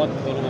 मत करो।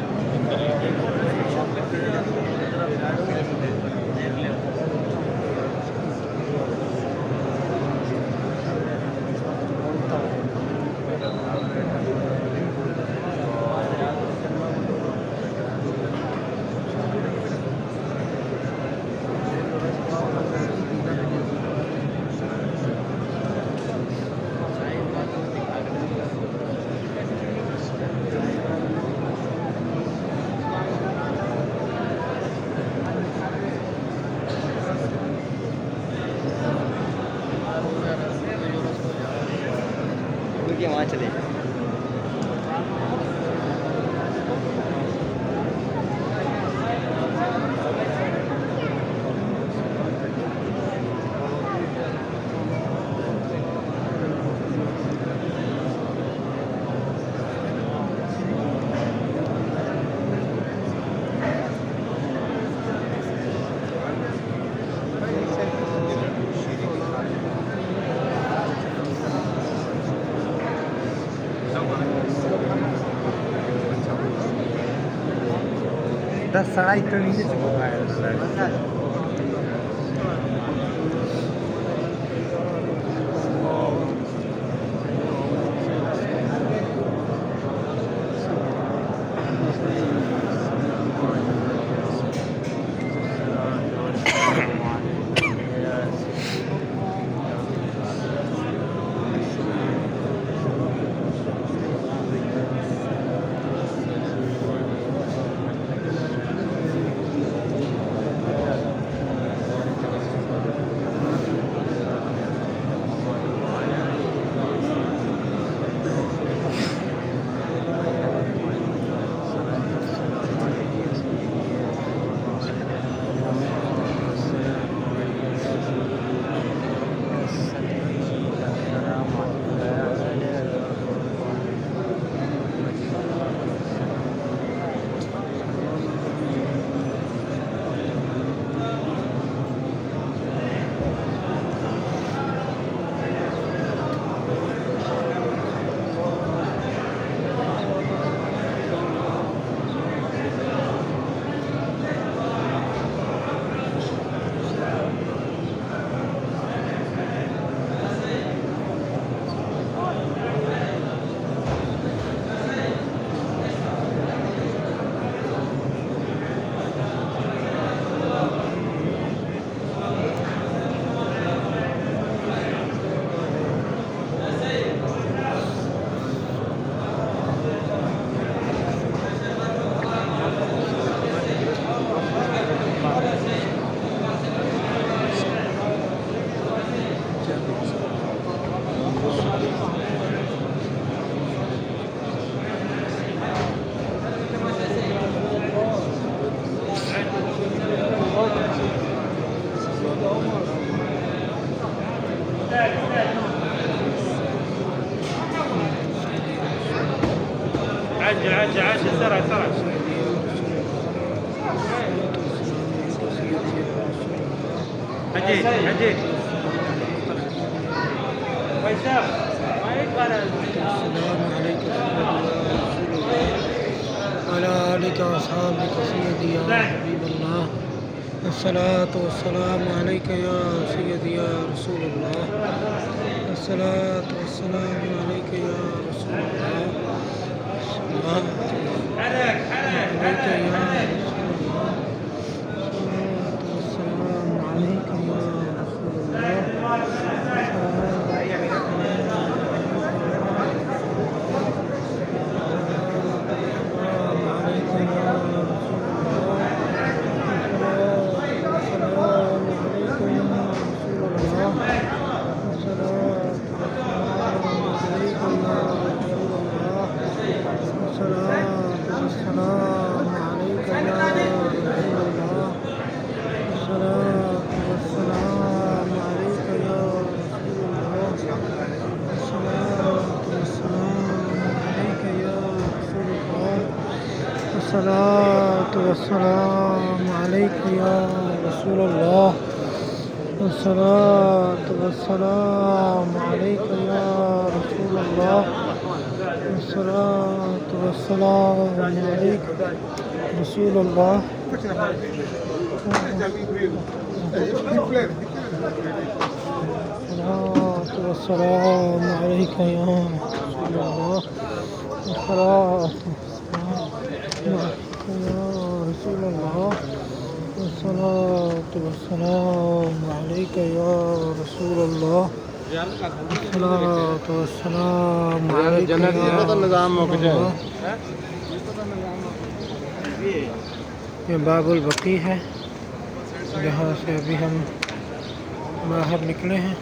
वहाँ चले दा सड़ाई तो नीचे चुका है عجل عجل عجل سرع سرع. عجيب عجيب. ويسام ما يقبل. السلام عليكم وعلى آلك وأصحابك سيدي يا حبيب الله. الصلاة والسلام عليك يا سيدي يا رسول الله. الصلاة والسلام عليك يا رسول الله. الصلاة حرك حرك عليك حرك يا حرك. الصلاة والسلام عليك يا رسول الله. الصلاة والسلام عليك يا رسول الله. الصلاة والسلام عليك يا رسول الله. अस्सलातु वस्सलामु अलैका रसूलुल्लाह अस्सलातु वस्सलामु अलैका या रसूलल्लाह अस्सलातु वस्सलामु अलैका या रसूलल्लाह अस्सलातु वस्सलामु अलैका या रसूलल्लाह। ये बाबुल बकी है जहाँ से अभी हम बाहर निकले हैं।